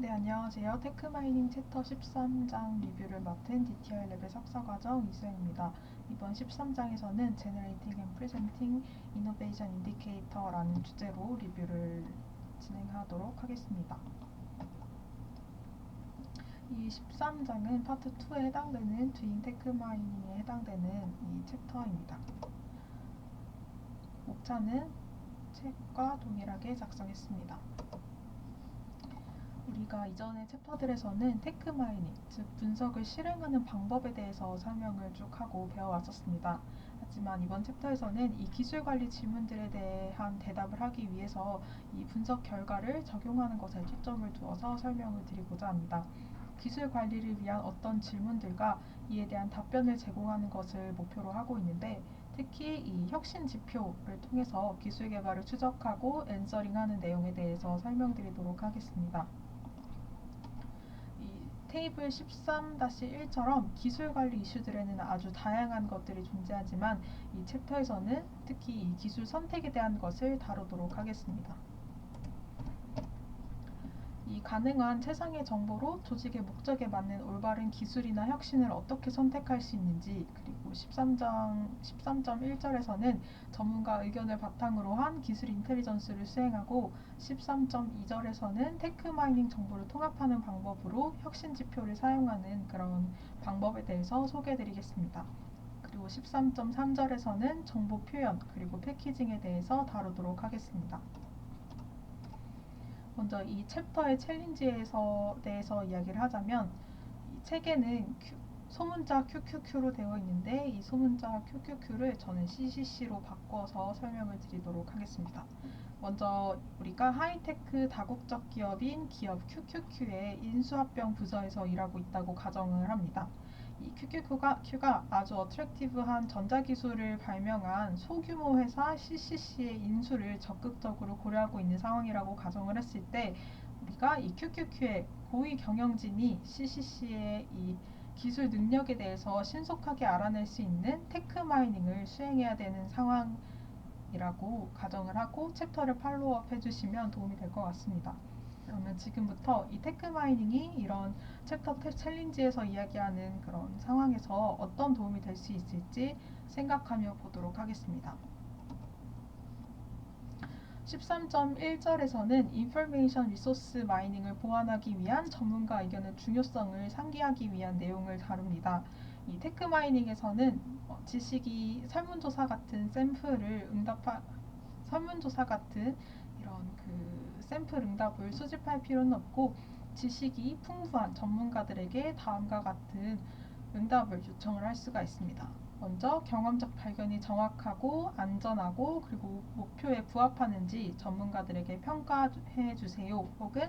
네, 안녕하세요. 테크마이닝 챕터 13장 리뷰를 맡은 DTI랩의 석사과정 이수영입니다. 이번 13장에서는 Generating and Presenting Innovation Indicator라는 주제로 리뷰를 진행하도록 하겠습니다. 이 13장은 파트 2에 해당되는 Doing 테크마이닝에 해당되는 이 챕터입니다. 목차는 책과 동일하게 작성했습니다. 우리가 이전의 챕터들에서는 테크마이닝, 즉 분석을 실행하는 방법에 대해서 설명을 쭉 하고 배워왔었습니다. 하지만 이번 챕터에서는 이 기술관리 질문들에 대한 대답을 하기 위해서 이 분석 결과를 적용하는 것에 초점을 두어서 설명을 드리고자 합니다. 기술 관리를 위한 어떤 질문들과 이에 대한 답변을 제공하는 것을 목표로 하고 있는데, 특히 이 혁신 지표를 통해서 기술 개발을 추적하고 앤서링하는 내용에 대해서 설명드리도록 하겠습니다. 테이블 13-1처럼 기술관리 이슈들에는 아주 다양한 것들이 존재하지만 이 챕터에서는 특히 이 기술 선택에 대한 것을 다루도록 하겠습니다. 이 가능한 최상의 정보로 조직의 목적에 맞는 올바른 기술이나 혁신을 어떻게 선택할 수 있는지, 그리고 13.1절에서는 전문가 의견을 바탕으로 한 기술 인텔리전스를 수행하고 13.2절에서는 테크마이닝 정보를 통합하는 방법으로 혁신 지표를 사용하는 그런 방법에 대해서 소개해드리겠습니다. 그리고 13.3절에서는 정보 표현 그리고 패키징에 대해서 다루도록 하겠습니다. 먼저 이 챕터의 챌린지에 대해서 이야기를 하자면, 이 책에는 소문자 QQQ로 되어 있는데 이 소문자 QQQ를 저는 CCC로 바꿔서 설명을 드리도록 하겠습니다. 먼저 우리가 하이테크 다국적 기업인 기업 QQQ의 인수합병 부서에서 일하고 있다고 가정을 합니다. 이 QQQ가 아주 어트랙티브한 전자기술을 발명한 소규모 회사 CCC의 인수를 적극적으로 고려하고 있는 상황이라고 가정을 했을 때, 우리가 이 QQQ의 고위 경영진이 CCC의 이 기술 능력에 대해서 신속하게 알아낼 수 있는 테크마이닝을 수행해야 되는 상황이라고 가정을 하고 챕터를 팔로우업 해주시면 도움이 될 것 같습니다. 그러면 지금부터 이 테크마이닝이 이런 챕터 챌린지에서 이야기하는 그런 상황에서 어떤 도움이 될 수 있을지 생각하며 보도록 하겠습니다. 13.1절에서는 인포메이션 리소스 마이닝을 보완하기 위한 전문가 의견의 중요성을 상기하기 위한 내용을 다룹니다. 이 테크 마이닝에서는 지식이 설문조사 같은 설문조사 같은 이런 샘플 응답을 수집할 필요는 없고, 지식이 풍부한 전문가들에게 다음과 같은 응답을 요청을 할 수가 있습니다. 먼저 경험적 발견이 정확하고 안전하고 그리고 목표에 부합하는지 전문가들에게 평가해 주세요. 혹은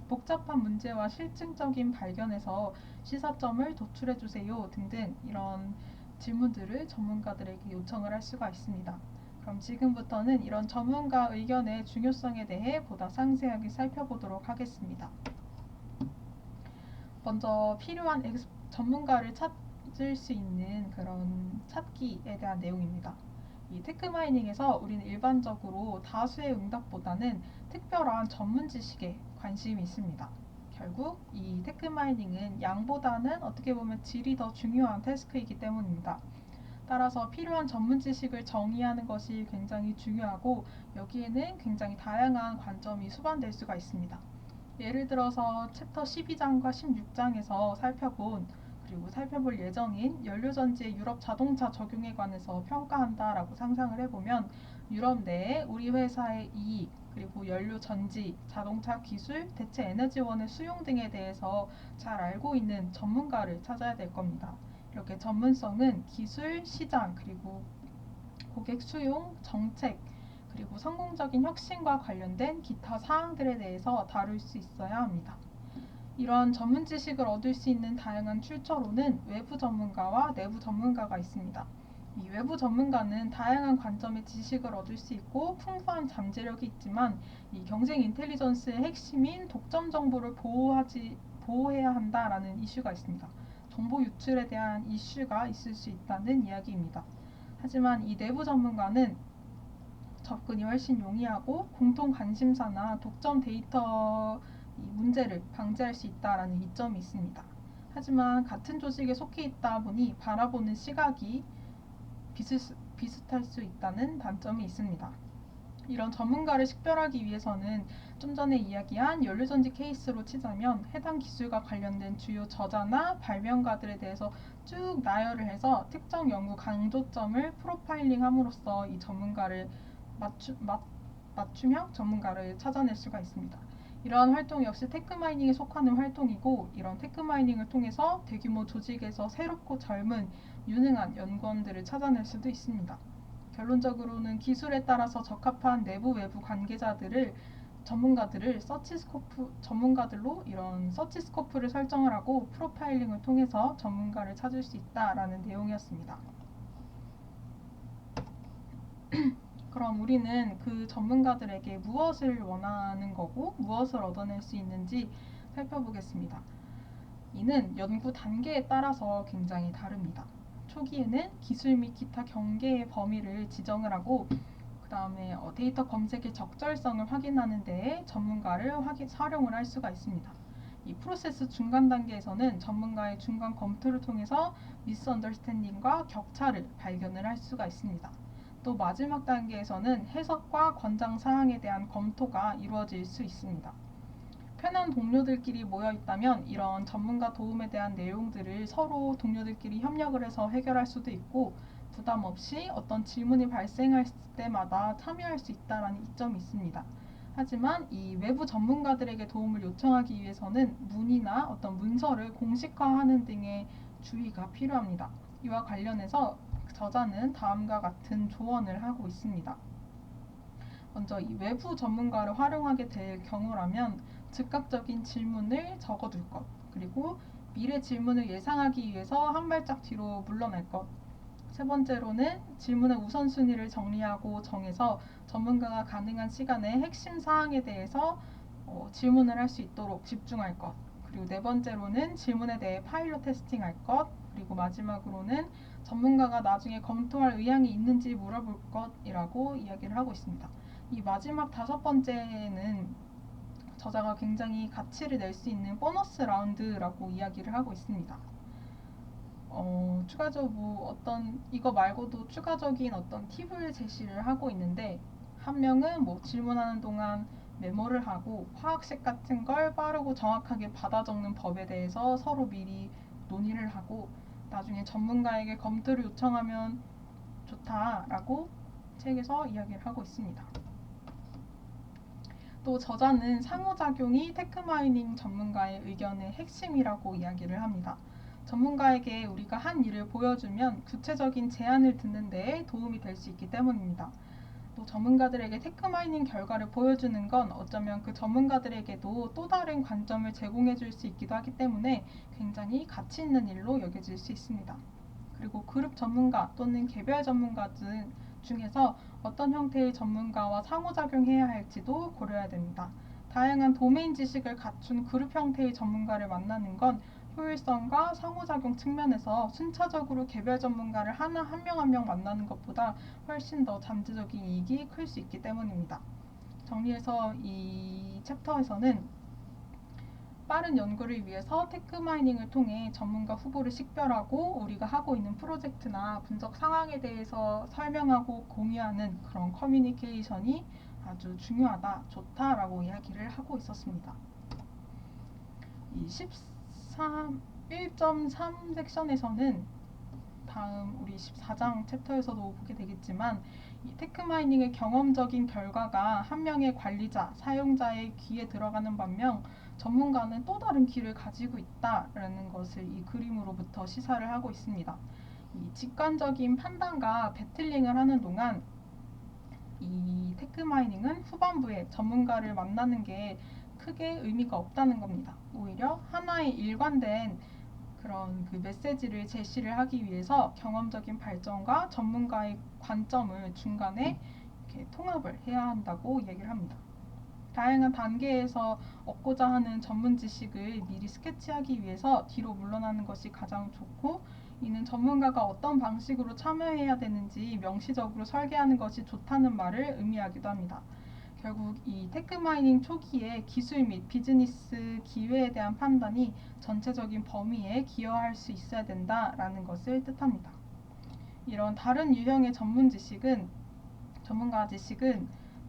복잡한 문제와 실증적인 발견에서 시사점을 도출해 주세요 등등, 이런 질문들을 전문가들에게 요청을 할 수가 있습니다. 그럼 지금부터는 이런 전문가 의견의 중요성에 대해 보다 상세하게 살펴보도록 하겠습니다. 먼저 필요한 전문가를 찾을 수 있는 그런 찾기에 대한 내용입니다. 이 테크마이닝에서 우리는 일반적으로 다수의 응답보다는 특별한 전문 지식에 관심이 있습니다. 결국 이 테크마이닝은 양보다는 어떻게 보면 질이 더 중요한 태스크이기 때문입니다. 따라서 필요한 전문 지식을 정의하는 것이 굉장히 중요하고, 여기에는 굉장히 다양한 관점이 수반될 수가 있습니다. 예를 들어서 챕터 12장과 16장에서 그리고 살펴볼 예정인 연료전지의 유럽 자동차 적용에 관해서 평가한다라고 상상을 해보면, 유럽 내에 우리 회사의 이익, 그리고 연료전지, 자동차 기술, 대체 에너지원의 수용 등에 대해서 잘 알고 있는 전문가를 찾아야 될 겁니다. 이렇게 전문성은 기술, 시장, 그리고 고객 수용, 정책, 그리고 성공적인 혁신과 관련된 기타 사항들에 대해서 다룰 수 있어야 합니다. 이런 전문 지식을 얻을 수 있는 다양한 출처로는 외부 전문가와 내부 전문가가 있습니다. 이 외부 전문가는 다양한 관점의 지식을 얻을 수 있고 풍부한 잠재력이 있지만, 이 경쟁 인텔리전스의 핵심인 독점 정보를 보호해야 한다라는 이슈가 있습니다. 정보 유출에 대한 이슈가 있을 수 있다는 이야기입니다. 하지만 이 내부 전문가는 접근이 훨씬 용이하고 공통 관심사나 독점 데이터 범죄를 방지할 수 있다라는 이점이 있습니다. 하지만 같은 조직에 속해 있다 보니 바라보는 시각이 비슷할 수 있다는 단점이 있습니다. 이런 전문가를 식별하기 위해서는 좀 전에 이야기한 연료전지 케이스로 치자면 해당 기술과 관련된 주요 저자나 발명가들에 대해서 쭉 나열을 해서 특정 연구 강조점을 프로파일링함으로써 이 전문가를 맞춤형 전문가를 찾아낼 수가 있습니다. 이러한 활동 역시 테크마이닝에 속하는 활동이고, 이런 테크마이닝을 통해서 대규모 조직에서 새롭고 젊은 유능한 연구원들을 찾아낼 수도 있습니다. 결론적으로는 기술에 따라서 적합한 내부 외부 관계자들을 전문가들을 전문가들로 이런 서치 스코프를 설정을 하고 프로파일링을 통해서 전문가를 찾을 수 있다라는 내용이었습니다. 그럼 우리는 그 전문가들에게 무엇을 원하는 거고 무엇을 얻어낼 수 있는지 살펴보겠습니다. 이는 연구 단계에 따라서 굉장히 다릅니다. 초기에는 기술 및 기타 경계의 범위를 지정을 하고, 그 다음에 데이터 검색의 적절성을 확인하는 데에 전문가를 활용을 할 수가 있습니다. 이 프로세스 중간 단계에서는 전문가의 중간 검토를 통해서 미스언더스탠딩과 격차를 발견을 할 수가 있습니다. 또 마지막 단계에서는 해석과 권장 사항에 대한 검토가 이루어질 수 있습니다. 편한 동료들끼리 모여 있다면 이런 전문가 도움에 대한 내용들을 서로 동료들끼리 협력을 해서 해결할 수도 있고, 부담 없이 어떤 질문이 발생할 때마다 참여할 수 있다는 이점이 있습니다. 하지만 이 외부 전문가들에게 도움을 요청하기 위해서는 문의나 어떤 문서를 공식화하는 등의 주의가 필요합니다. 이와 관련해서 저자는 다음과 같은 조언을 하고 있습니다. 먼저 이 외부 전문가를 활용하게 될 경우라면 즉각적인 질문을 적어둘 것, 그리고 미래 질문을 예상하기 위해서 한 발짝 뒤로 물러날 것. 세 번째로는 질문의 우선순위를 정리하고 정해서 전문가가 가능한 시간에 핵심 사항에 대해서 질문을 할 수 있도록 집중할 것. 그리고 네 번째로는 질문에 대해 파일럿 테스팅할 것. 그리고 마지막으로는 전문가가 나중에 검토할 의향이 있는지 물어볼 것이라고 이야기를 하고 있습니다. 이 마지막 다섯 번째는 저자가 굉장히 가치를 낼 수 있는 보너스 라운드라고 이야기를 하고 있습니다. 추가적으로 이거 말고도 추가적인 어떤 팁을 제시를 하고 있는데, 한 명은 질문하는 동안 메모를 하고 화학식 같은 걸 빠르고 정확하게 받아 적는 법에 대해서 서로 미리 논의를 하고, 나중에 전문가에게 검토를 요청하면 좋다라고 책에서 이야기를 하고 있습니다. 또 저자는 상호작용이 테크마이닝 전문가의 의견의 핵심이라고 이야기를 합니다. 전문가에게 우리가 한 일을 보여주면 구체적인 제안을 듣는 데에 도움이 될 수 있기 때문입니다. 또 전문가들에게 테크마이닝 결과를 보여주는 건 어쩌면 그 전문가들에게도 또 다른 관점을 제공해 줄 수 있기도 하기 때문에 굉장히 가치 있는 일로 여겨질 수 있습니다. 그리고 그룹 전문가 또는 개별 전문가 중에서 어떤 형태의 전문가와 상호작용해야 할지도 고려해야 됩니다. 다양한 도메인 지식을 갖춘 그룹 형태의 전문가를 만나는 건 효율성과 상호작용 측면에서 순차적으로 개별 전문가를 한 명 한 명 만나는 것보다 훨씬 더 잠재적인 이익이 클 수 있기 때문입니다. 정리해서 이 챕터에서는 빠른 연구를 위해서 테크마이닝을 통해 전문가 후보를 식별하고 우리가 하고 있는 프로젝트나 분석 상황에 대해서 설명하고 공유하는 그런 커뮤니케이션이 아주 중요하다, 좋다라고 이야기를 하고 있었습니다. 이 1.3 섹션에서는 다음 우리 14장 챕터에서도 보게 되겠지만, 이 테크마이닝의 경험적인 결과가 한 명의 관리자, 사용자의 귀에 들어가는 반면 전문가는 또 다른 귀를 가지고 있다라는 것을 이 그림으로부터 시사를 하고 있습니다. 이 직관적인 판단과 배틀링을 하는 동안 이 테크마이닝은 후반부에 전문가를 만나는 게 크게 의미가 없다는 겁니다. 오히려 하나의 일관된 그런 그 메시지를 제시를 하기 위해서 경험적인 발전과 전문가의 관점을 중간에 이렇게 통합을 해야 한다고 얘기를 합니다. 다양한 단계에서 얻고자 하는 전문 지식을 미리 스케치하기 위해서 뒤로 물러나는 것이 가장 좋고, 이는 전문가가 어떤 방식으로 참여해야 되는지 명시적으로 설계하는 것이 좋다는 말을 의미하기도 합니다. 결국 이 테크마이닝 초기에 기술 및 비즈니스 기회에 대한 판단이 전체적인 범위에 기여할 수 있어야 된다라는 것을 뜻합니다. 이런 다른 유형의 전문가 지식은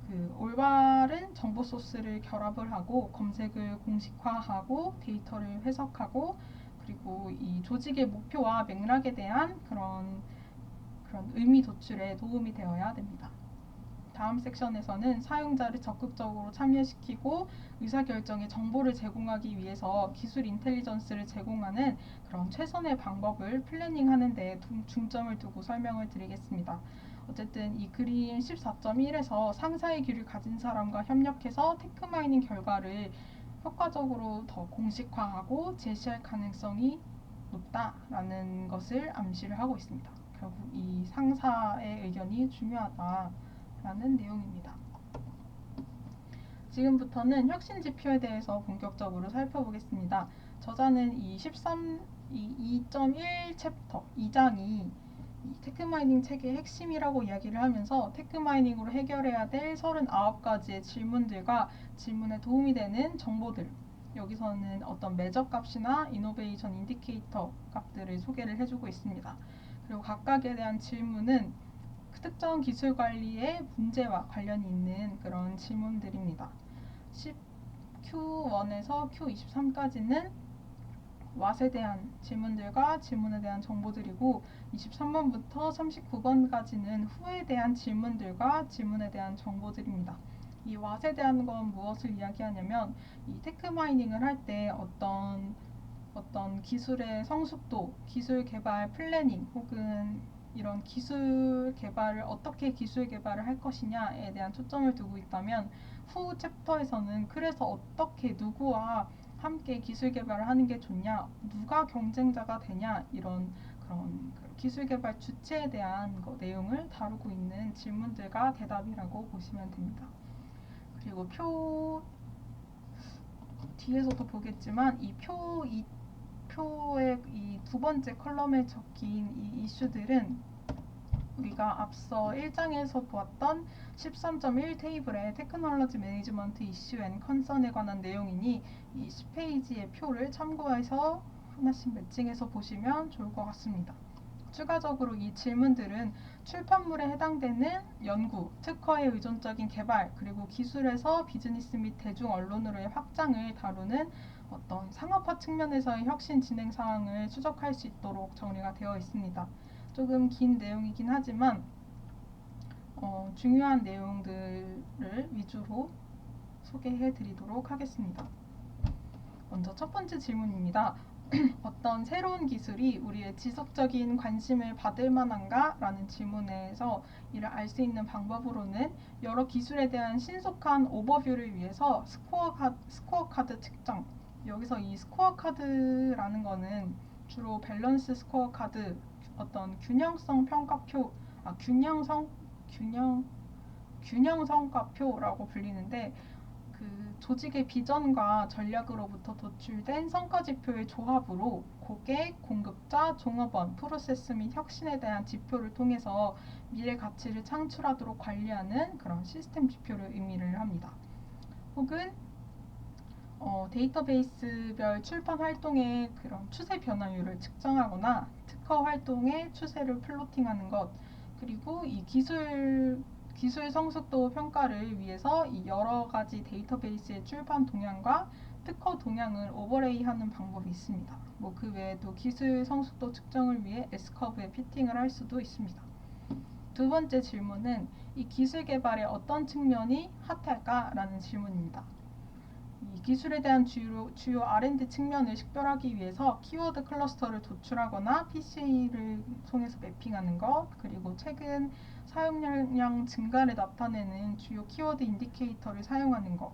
그 올바른 정보 소스를 결합을 하고 검색을 공식화하고 데이터를 해석하고 그리고 이 조직의 목표와 맥락에 대한 그런 의미 도출에 도움이 되어야 됩니다. 다음 섹션에서는 사용자를 적극적으로 참여시키고 의사결정에 정보를 제공하기 위해서 기술 인텔리전스를 제공하는 그런 최선의 방법을 플래닝하는 데 중점을 두고 설명을 드리겠습니다. 어쨌든 이 그림 14.1에서 상사의 귀를 가진 사람과 협력해서 테크마이닝 결과를 효과적으로 더 공식화하고 제시할 가능성이 높다라는 것을 암시를 하고 있습니다. 결국 이 상사의 의견이 중요하다라는 내용입니다. 지금부터는 혁신 지표에 대해서 본격적으로 살펴보겠습니다. 저자는 이 2.1 챕터 2장이 이 테크마이닝 책의 핵심이라고 이야기를 하면서 테크마이닝으로 해결해야 될 39가지의 질문들과 질문에 도움이 되는 정보들, 여기서는 어떤 매적 값이나 이노베이션 인디케이터 값들을 소개를 해주고 있습니다. 그리고 각각에 대한 질문은 그 특정 기술 관리의 문제와 관련이 있는 그런 질문들입니다. Q1에서 Q23까지는 왓에 대한 질문들과 질문에 대한 정보들이고 23번부터 39번까지는 후에 대한 질문들과 질문에 대한 정보들입니다. 이 왓에 대한 건 무엇을 이야기하냐면 이 테크마이닝을 할 때 어떤 기술의 성숙도, 기술 개발 플래닝 혹은 이런 기술 개발을 어떻게 기술 개발을 할 것이냐에 대한 초점을 두고 있다면 후 챕터에서는 그래서 어떻게 누구와 함께 기술 개발을 하는 게 좋냐, 누가 경쟁자가 되냐 이런 그런 기술 개발 주체에 대한 내용을 다루고 있는 질문들과 대답이라고 보시면 됩니다. 그리고 뒤에서도 보겠지만 이 표의 이 두 번째 컬럼에 적힌 이 이슈들은 우리가 앞서 1장에서 보았던 13.1 테이블의 테크놀로지 매니지먼트 이슈 앤 컨선에 관한 내용이니 이 10페이지의 표를 참고해서 하나씩 매칭해서 보시면 좋을 것 같습니다. 추가적으로 이 질문들은 출판물에 해당되는 연구, 특허에 의존적인 개발, 그리고 기술에서 비즈니스 및 대중 언론으로의 확장을 다루는 어떤 상업화 측면에서의 혁신 진행 사항을 추적할 수 있도록 정리가 되어 있습니다. 조금 긴 내용이긴 하지만 중요한 내용들을 위주로 소개해 드리도록 하겠습니다. 먼저 첫 번째 질문입니다. 어떤 새로운 기술이 우리의 지속적인 관심을 받을 만한가? 라는 질문에서 이를 알 수 있는 방법으로는 여러 기술에 대한 신속한 오버뷰를 위해서 스코어 카드 측정, 여기서 이 스코어 카드라는 거는 주로 밸런스 스코어 카드, 어떤 균형 성과표라고 불리는데 그 조직의 비전과 전략으로부터 도출된 성과지표의 조합으로 고객, 공급자, 종업원, 프로세스 및 혁신에 대한 지표를 통해서 미래 가치를 창출하도록 관리하는 그런 시스템 지표를 의미를 합니다. 혹은 데이터베이스별 출판 활동의 그런 추세 변화율을 측정하거나 특허 활동의 추세를 플로팅하는 것, 그리고 이 기술 성숙도 평가를 위해서 이 여러 가지 데이터베이스의 출판 동향과 특허 동향을 오버레이하는 방법이 있습니다. 그 외에도 기술 성숙도 측정을 위해 S커브에 피팅을 할 수도 있습니다. 두 번째 질문은 이 기술 개발의 어떤 측면이 핫할까라는 질문입니다. 이 기술에 대한 주요 R&D 측면을 식별하기 위해서 키워드 클러스터를 도출하거나 PC를 통해서 매핑하는 것, 그리고 최근 사용량 증가를 나타내는 주요 키워드 인디케이터를 사용하는 것,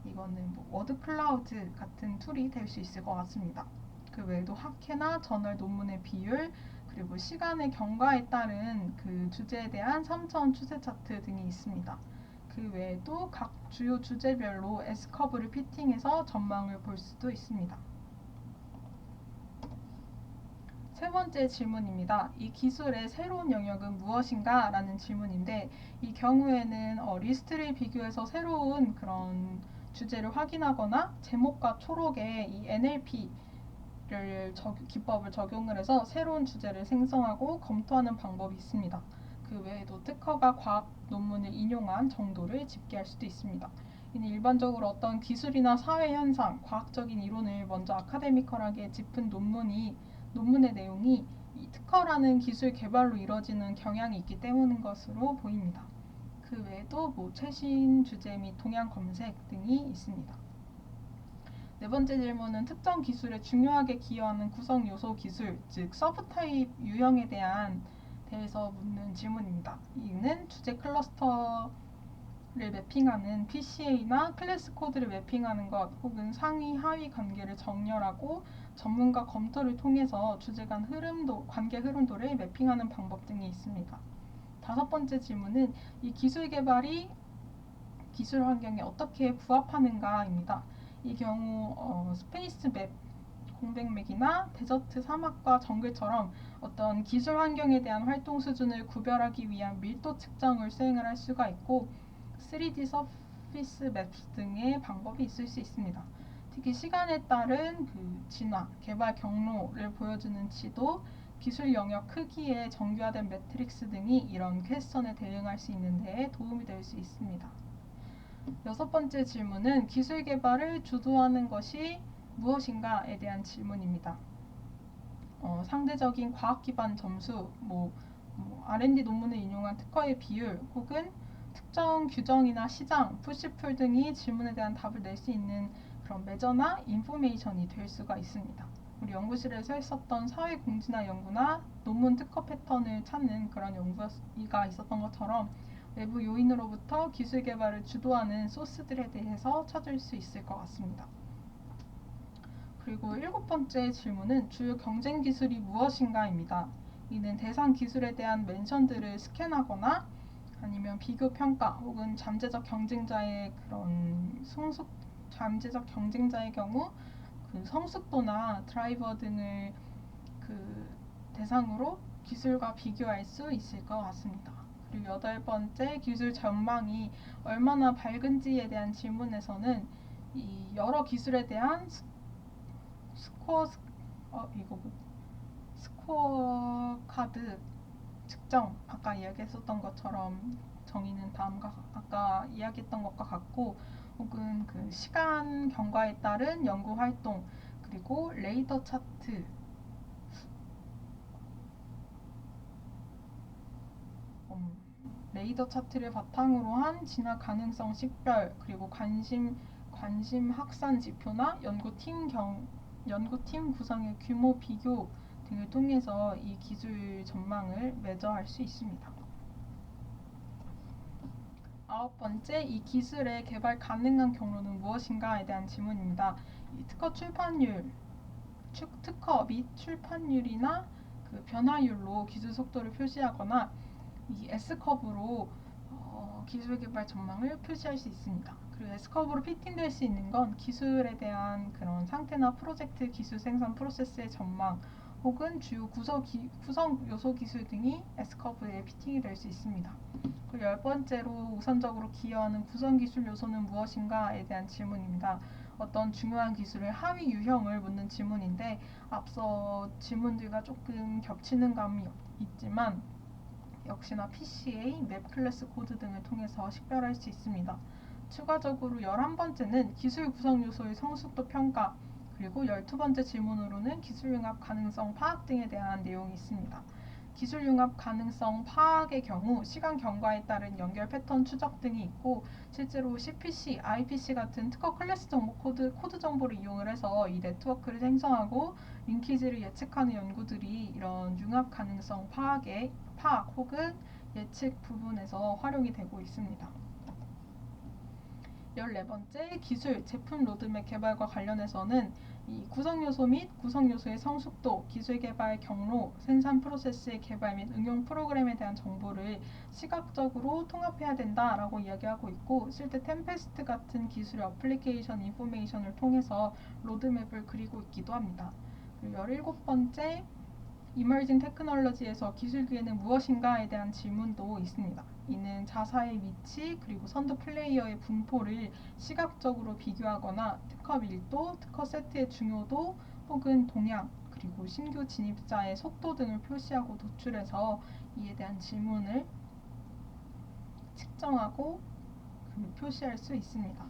이거는 워드 클라우드 같은 툴이 될 수 있을 것 같습니다. 그 외에도 학회나 저널 논문의 비율, 그리고 시간의 경과에 따른 그 주제에 대한 3차원 추세 차트 등이 있습니다. 그 외에도 각 주요 주제별로 S커브를 피팅해서 전망을 볼 수도 있습니다. 세 번째 질문입니다. 이 기술의 새로운 영역은 무엇인가? 라는 질문인데 이 경우에는 리스트를 비교해서 새로운 그런 주제를 확인하거나 제목과 초록에 이 NLP를 기법을 적용을 해서 새로운 주제를 생성하고 검토하는 방법이 있습니다. 그 외에도 특허가 과학 논문을 인용한 정도를 집계할 수도 있습니다. 이는 일반적으로 어떤 기술이나 사회 현상, 과학적인 이론을 먼저 아카데미컬하게 짚은 논문의 내용이 이 특허라는 기술 개발로 이뤄지는 경향이 있기 때문인 것으로 보입니다. 그 외에도 최신 주제 및 동향 검색 등이 있습니다. 네 번째 질문은 특정 기술에 중요하게 기여하는 구성 요소 기술, 즉 서브타입 유형에 대해서 묻는 질문입니다. 이는 주제 클러스터를 매핑하는 PCA나 클래스 코드를 매핑하는 것 혹은 상위 하위 관계를 정렬하고 전문가 검토를 통해서 주제 간 관계 흐름도를 매핑하는 방법 등이 있습니다. 다섯 번째 질문은 이 기술 개발이 기술 환경에 어떻게 부합하는가입니다. 이 경우 스페이스 맵, 공백맥이나 데저트 사막과 정글처럼 어떤 기술 환경에 대한 활동 수준을 구별하기 위한 밀도 측정을 수행을 할 수가 있고 3D 서피스 맵 등의 방법이 있을 수 있습니다. 특히 시간에 따른 진화, 개발 경로를 보여주는 지도, 기술 영역 크기의 정교화된 매트릭스 등이 이런 퀘스천에 대응할 수 있는 데에 도움이 될 수 있습니다. 여섯 번째 질문은 기술 개발을 주도하는 것이 무엇인가에 대한 질문입니다. 상대적인 과학 기반 점수, R&D 논문을 인용한 특허의 비율, 혹은 특정 규정이나 시장, 푸시풀 등이 질문에 대한 답을 낼 수 있는 그런 매저나 인포메이션이 될 수가 있습니다. 우리 연구실에서 했었던 사회 공진화 연구나 논문 특허 패턴을 찾는 그런 연구가 있었던 것처럼 외부 요인으로부터 기술 개발을 주도하는 소스들에 대해서 찾을 수 있을 것 같습니다. 그리고 일곱 번째 질문은 주요 경쟁 기술이 무엇인가입니다. 이는 대상 기술에 대한 멘션들을 스캔하거나 아니면 비교 평가 혹은 잠재적 경쟁자의 경우 그 성숙도나 드라이버 등을 대상으로 기술과 비교할 수 있을 것 같습니다. 그리고 여덟 번째 기술 전망이 얼마나 밝은지에 대한 질문에서는 이 여러 기술에 대한 스코어 카드 측정, 아까 이야기했었던 것처럼 정의는 다음과 아까 이야기했던 것과 같고 혹은 시간 경과에 따른 연구 활동 그리고 레이더 차트를 바탕으로 한 진화 가능성 식별 그리고 관심 확산 지표나 연구팀 구성의 규모 비교 등을 통해서 이 기술 전망을 매저할 수 있습니다. 아홉 번째, 이 기술의 개발 가능한 경로는 무엇인가에 대한 질문입니다. 이 특허 및 출판율이나 변화율로 기술 속도를 표시하거나 이 S커브로 기술 개발 전망을 표시할 수 있습니다. 그리고 S커브로 피팅될 수 있는 건 기술에 대한 그런 상태나 프로젝트 기술 생산 프로세스의 전망 혹은 주요 구성 요소 기술 등이 S커브에 피팅이 될 수 있습니다. 그리고 열 번째로 우선적으로 기여하는 구성 기술 요소는 무엇인가에 대한 질문입니다. 어떤 중요한 기술의 하위 유형을 묻는 질문인데 앞서 질문들과 조금 겹치는 감이 있지만 역시나 PCA, 맵 클래스 코드 등을 통해서 식별할 수 있습니다. 추가적으로 11번째는 기술 구성 요소의 성숙도 평가 그리고 12번째 질문으로는 기술 융합 가능성 파악 등에 대한 내용이 있습니다. 기술 융합 가능성 파악의 경우 시간 경과에 따른 연결 패턴 추적 등이 있고 실제로 CPC, IPC 같은 특허 클래스 정보 코드 정보를 이용을 해서 이 네트워크를 생성하고 링키지를 예측하는 연구들이 이런 융합 가능성 파악 혹은 예측 부분에서 활용이 되고 있습니다. 14번째 기술, 제품 로드맵 개발과 관련해서는 이 구성 요소 및 구성 요소의 성숙도, 기술 개발 경로, 생산 프로세스의 개발 및 응용 프로그램에 대한 정보를 시각적으로 통합해야 된다라고 이야기하고 있고 실제 템페스트 같은 기술의 어플리케이션 인포메이션을 통해서 로드맵을 그리고 있기도 합니다. 그리고 17번째 이머징 테크놀로지에서 기술 기회는 무엇인가에 대한 질문도 있습니다. 이는 자사의 위치 그리고 선두 플레이어의 분포를 시각적으로 비교하거나 특허 밀도, 특허 세트의 중요도 혹은 동향 그리고 신규 진입자의 속도 등을 표시하고 도출해서 이에 대한 질문을 측정하고 표시할 수 있습니다.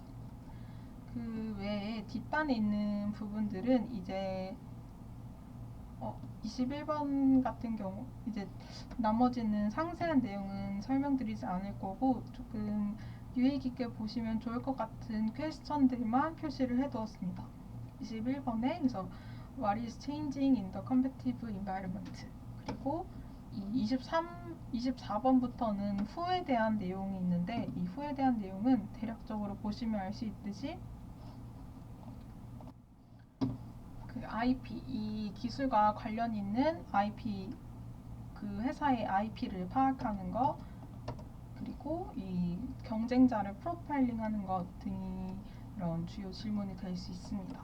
그 외에 뒷단에 있는 부분들은 이제 21번 같은 경우 이제 나머지는 상세한 내용은 설명드리지 않을 거고 조금 유의 깊게 보시면 좋을 것 같은 퀘스천들만 표시를 해두었습니다. 21번에 그래서 What is changing in the competitive environment? 그리고 이 24번부터는 후에 대한 내용이 있는데 이 후에 대한 내용은 대략적으로 보시면 알 수 있듯이 그 IP, 이 기술과 관련 있는 IP, 그 회사의 IP를 파악하는 것, 그리고 이 경쟁자를 프로파일링하는 것 등이 이런 주요 질문이 될 수 있습니다.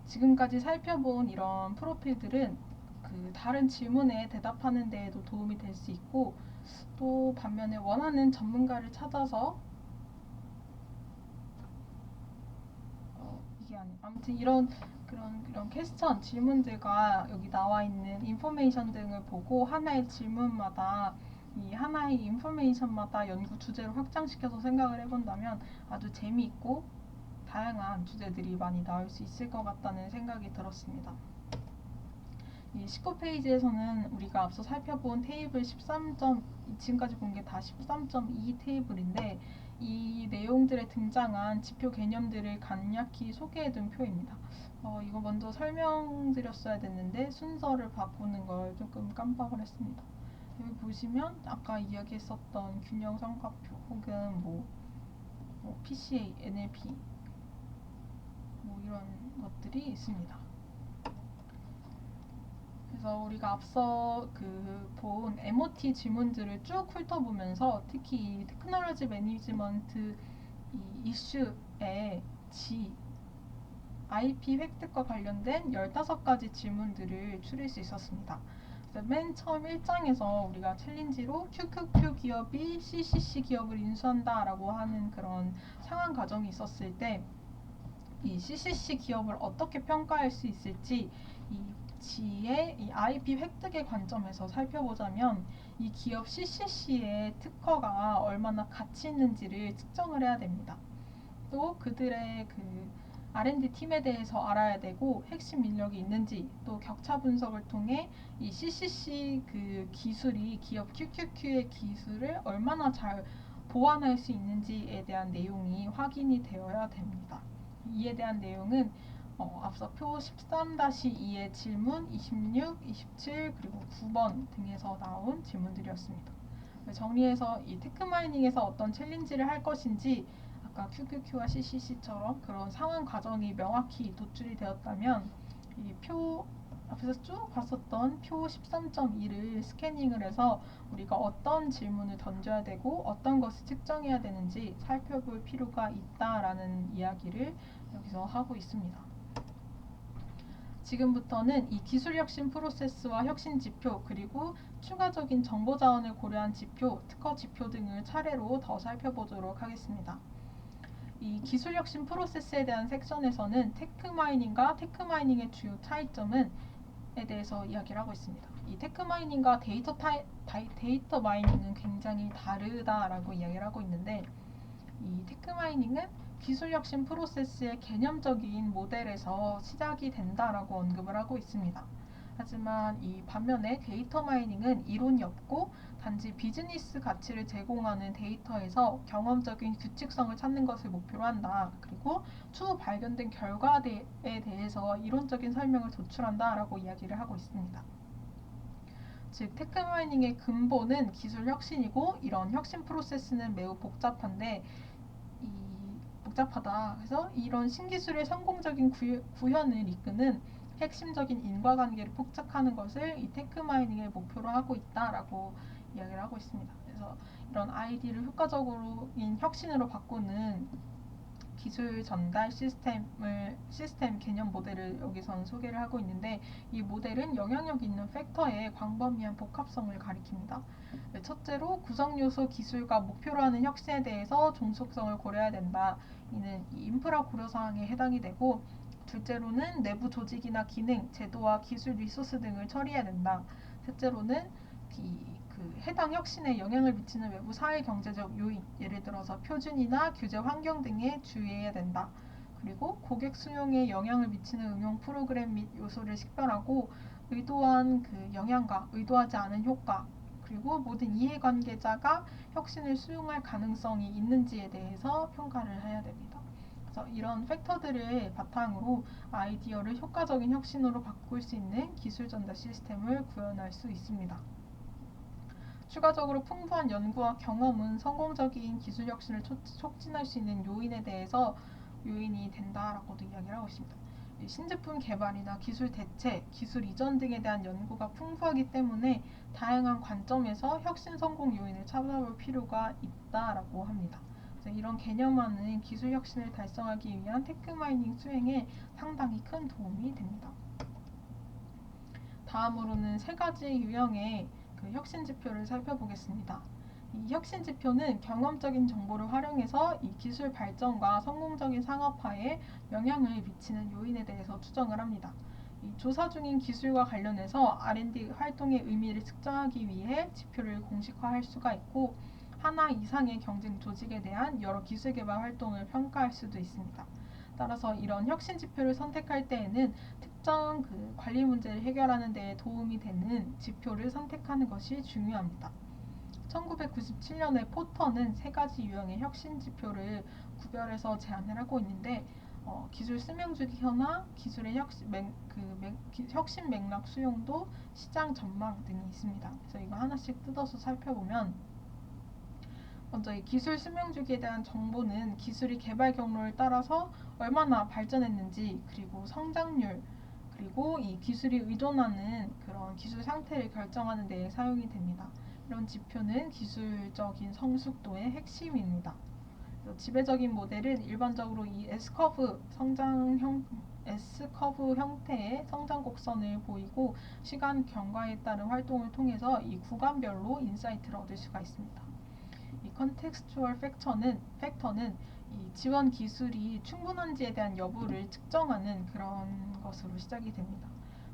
지금까지 살펴본 이런 프로필들은 그 다른 질문에 대답하는 데에도 도움이 될 수 있고 또 반면에 원하는 전문가를 찾아서 이게 아니 아무튼 이런 그런 퀘스천 질문들과 여기 나와 있는 인포메이션 등을 보고 하나의 질문마다 이 하나의 인포메이션마다 연구 주제를 확장시켜서 생각을 해본다면 아주 재미있고 다양한 주제들이 많이 나올 수 있을 것 같다는 생각이 들었습니다. 이 19페이지에서는 우리가 앞서 살펴본 테이블 13점, 지금까지 본 게 다 13.2 테이블인데 이 내용들에 등장한 지표 개념들을 간략히 소개해둔 표입니다. 이거 먼저 설명드렸어야 됐는데 순서를 바꾸는 걸 조금 깜빡을 했습니다. 여기 보시면 아까 이야기했었던 균형 성과표 혹은 뭐 PCA, NLP 뭐 이런 것들이 있습니다. 그래서 우리가 앞서 본 MOT 질문들을 쭉 훑어보면서 특히 이 테크놀로지 매니지먼트 이 이슈의 IP 획득과 관련된 15가지 질문들을 추릴 수 있었습니다. 맨 처음 1장에서 우리가 챌린지로 QQQ 기업이 CCC 기업을 인수한다라고 하는 그런 상황 과정이 있었을 때 이 CCC 기업을 어떻게 평가할 수 있을지 이 지의 이 IP 획득의 관점에서 살펴보자면 이 기업 CCC의 특허가 얼마나 가치 있는지를 측정을 해야 됩니다. 또 그들의 그 R&D 팀에 대해서 알아야 되고 핵심 인력이 있는지 또 격차 분석을 통해 이 CCC 그 기술이 기업 QQQ의 기술을 얼마나 잘 보완할 수 있는지에 대한 내용이 확인이 되어야 됩니다. 이에 대한 내용은 앞서 표 13-2의 질문 26, 27 그리고 9번 등에서 나온 질문들이었습니다. 정리해서 이 테크마이닝에서 어떤 챌린지를 할 것인지 아까 QQQ와 CCC처럼 그런 상황 과정이 명확히 도출이 되었다면 이 표 앞에서 쭉 봤었던 표 13.2를 스캐닝을 해서 우리가 어떤 질문을 던져야 되고 어떤 것을 측정해야 되는지 살펴볼 필요가 있다라는 이야기를 여기서 하고 있습니다. 지금부터는 이 기술 혁신 프로세스와 혁신 지표 그리고 추가적인 정보 자원을 고려한 지표, 특허 지표 등을 차례로 더 살펴보도록 하겠습니다. 이 기술 혁신 프로세스에 대한 섹션에서는 테크마이닝과 테크마이닝의 주요 차이점은 에 대해서 이야기를 하고 있습니다. 이 테크마이닝과 데이터 마이닝은 굉장히 다르다라고 이야기를 하고 있는데 이 테크마이닝은 기술 혁신 프로세스의 개념적인 모델에서 시작이 된다라고 언급을 하고 있습니다. 하지만 이 반면에 데이터 마이닝은 이론이 없고 단지 비즈니스 가치를 제공하는 데이터에서 경험적인 규칙성을 찾는 것을 목표로 한다. 그리고 추후 발견된 결과에 대해서 이론적인 설명을 도출한다라고 이야기를 하고 있습니다. 즉 테크마이닝의 근본은 기술 혁신이고 이런 혁신 프로세스는 매우 복잡하다. 그래서 이런 신기술의 성공적인 구현을 이끄는 핵심적인 인과관계를 포착하는 것을 이 테크마이닝의 목표로 하고 있다라고 이야기를 하고 있습니다. 그래서 이런 아이디를 효과적인 혁신으로 바꾸는 기술 전달 시스템 개념 모델을 여기선 소개를 하고 있는데, 이 모델은 영향력 있는 팩터의 광범위한 복합성을 가리킵니다. 첫째로 구성 요소 기술과 목표로 하는 혁신에 대해서 종속성을 고려해야 된다. 이는 인프라 고려 사항에 해당이 되고, 둘째로는 내부 조직이나 기능, 제도와 기술 리소스 등을 처리해야 된다. 셋째로는 해당 혁신에 영향을 미치는 외부 사회 경제적 요인, 예를 들어서 표준이나 규제 환경 등에 주의해야 된다. 그리고 고객 수용에 영향을 미치는 응용 프로그램 및 요소를 식별하고 의도한 영향과 의도하지 않은 효과, 그리고 모든 이해관계자가 혁신을 수용할 가능성이 있는지에 대해서 평가를 해야 됩니다. 그래서 이런 팩터들을 바탕으로 아이디어를 효과적인 혁신으로 바꿀 수 있는 기술 전달 시스템을 구현할 수 있습니다. 추가적으로 풍부한 연구와 경험은 성공적인 기술 혁신을 촉진할 수 있는 요인이 된다라고도 이야기를 하고 있습니다. 신제품 개발이나 기술 대체, 기술 이전 등에 대한 연구가 풍부하기 때문에 다양한 관점에서 혁신 성공 요인을 찾아볼 필요가 있다라고 합니다. 그래서 이런 개념화는 기술 혁신을 달성하기 위한 테크마이닝 수행에 상당히 큰 도움이 됩니다. 다음으로는 세 가지 유형의 혁신 지표를 살펴보겠습니다. 이 혁신 지표는 경험적인 정보를 활용해서 이 기술 발전과 성공적인 상업화에 영향을 미치는 요인에 대해서 추정을 합니다. 이 조사 중인 기술과 관련해서 R&D 활동의 의미를 측정하기 위해 지표를 공식화할 수가 있고, 하나 이상의 경쟁 조직에 대한 여러 기술 개발 활동을 평가할 수도 있습니다. 따라서 이런 혁신 지표를 선택할 때에는 특정 관리 문제를 해결하는 데 도움이 되는 지표를 선택하는 것이 중요합니다. 1997년에 포터는 세 가지 유형의 혁신 지표를 구별해서 제안을 하고 있는데, 기술 수명주기 현황, 기술의 혁신 맥락 수용도, 시장 전망 등이 있습니다. 그래서 이거 하나씩 뜯어서 살펴보면, 먼저 이 기술 수명주기에 대한 정보는 기술이 개발 경로를 따라서 얼마나 발전했는지, 그리고 성장률, 그리고 이 기술이 의존하는 그런 기술 상태를 결정하는 데에 사용이 됩니다. 이런 지표는 기술적인 성숙도의 핵심입니다. 지배적인 모델은 일반적으로 이 S커브 형태의 성장 곡선을 보이고, 시간 경과에 따른 활동을 통해서 이 구간별로 인사이트를 얻을 수가 있습니다. 이 컨텍스추얼 팩터는 이 지원 기술이 충분한지에 대한 여부를 측정하는 그런 것으로 시작이 됩니다.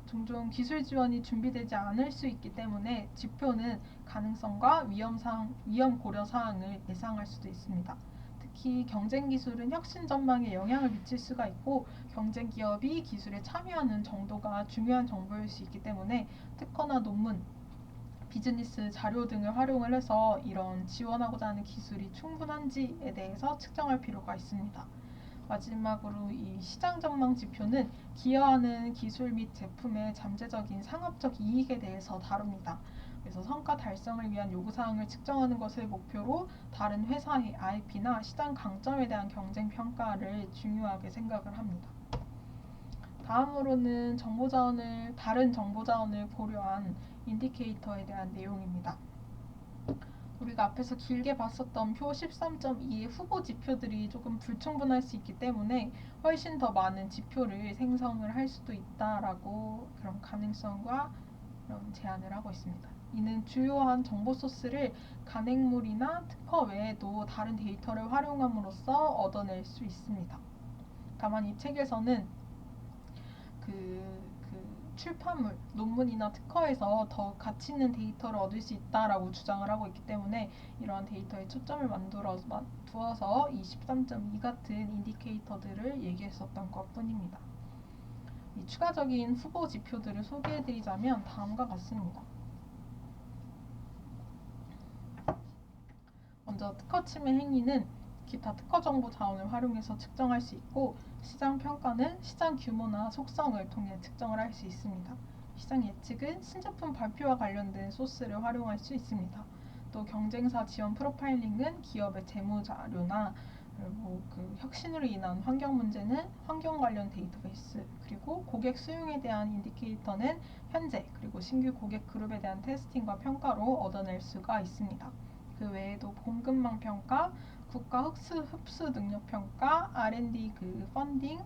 종종 기술 지원이 준비되지 않을 수 있기 때문에 지표는 가능성과 위험 고려 사항을 예상할 수도 있습니다. 특히 경쟁 기술은 혁신 전망에 영향을 미칠 수가 있고, 경쟁 기업이 기술에 참여하는 정도가 중요한 정보일 수 있기 때문에 특허나 논문, 비즈니스 자료 등을 활용을 해서 이런 지원하고자 하는 기술이 충분한지에 대해서 측정할 필요가 있습니다. 마지막으로 이 시장 전망 지표는 기여하는 기술 및 제품의 잠재적인 상업적 이익에 대해서 다룹니다. 그래서 성과 달성을 위한 요구사항을 측정하는 것을 목표로 다른 회사의 IP나 시장 강점에 대한 경쟁 평가를 중요하게 생각을 합니다. 다음으로는 다른 정보 자원을 고려한 인디케이터에 대한 내용입니다. 우리가 앞에서 길게 봤었던 표 13.2의 후보 지표들이 조금 불충분할 수 있기 때문에 훨씬 더 많은 지표를 생성을 할 수도 있다라고 그런 가능성과 그런 제안을 하고 있습니다. 이는 주요한 정보 소스를 간행물이나 특허 외에도 다른 데이터를 활용함으로써 얻어낼 수 있습니다. 다만 이 책에서는 출판물, 논문이나 특허에서 더 가치 있는 데이터를 얻을 수 있다라고 주장을 하고 있기 때문에 이러한 데이터에 초점을 두어서 이 13.2 같은 인디케이터들을 얘기했었던 것뿐입니다. 이 추가적인 후보 지표들을 소개해드리자면 다음과 같습니다. 먼저 특허 침해 행위는 기타 특허 정보 자원을 활용해서 측정할 수 있고, 시장 평가는 시장 규모나 속성을 통해 측정을 할 수 있습니다. 시장 예측은 신제품 발표와 관련된 소스를 활용할 수 있습니다. 또 경쟁사 지원 프로파일링은 기업의 재무 자료나, 그리고 혁신으로 인한 환경 문제는 환경 관련 데이터베이스, 그리고 고객 수용에 대한 인디케이터는 현재 그리고 신규 고객 그룹에 대한 테스팅과 평가로 얻어낼 수가 있습니다. 그 외에도 공급망 평가, 국가 흡수 능력 평가, R&D 그 펀딩,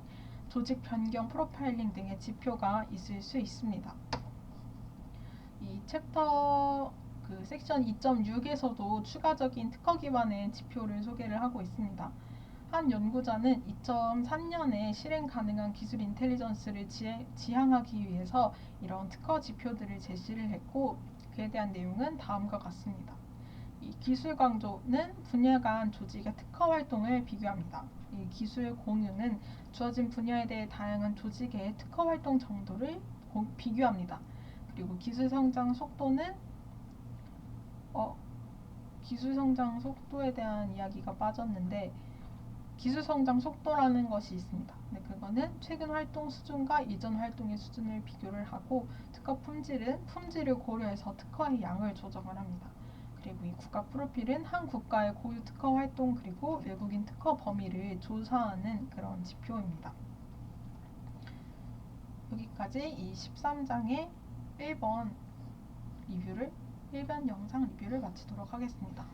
조직 변경 프로파일링 등의 지표가 있을 수 있습니다. 이 챕터 그 섹션 2.6에서도 추가적인 특허 기반의 지표를 소개를 하고 있습니다. 한 연구자는 2003년에 실행 가능한 기술 인텔리전스를 지향하기 위해서 이런 특허 지표들을 제시를 했고, 그에 대한 내용은 다음과 같습니다. 이 기술 강조는 분야 간 조직의 특허 활동을 비교합니다. 이 기술 공유는 주어진 분야에 대해 다양한 조직의 특허 활동 정도를 비교합니다. 그리고 기술 성장 속도는 기술 성장 속도에 대한 이야기가 빠졌는데, 기술 성장 속도라는 것이 있습니다. 근데 그거는 최근 활동 수준과 이전 활동의 수준을 비교를 하고, 특허 품질은 품질을 고려해서 특허의 양을 조정을 합니다. 그리고 이 국가 프로필은 한 국가의 고유 특허 활동 그리고 외국인 특허 범위를 조사하는 그런 지표입니다. 여기까지 이 13장의 1번 영상 리뷰를 마치도록 하겠습니다.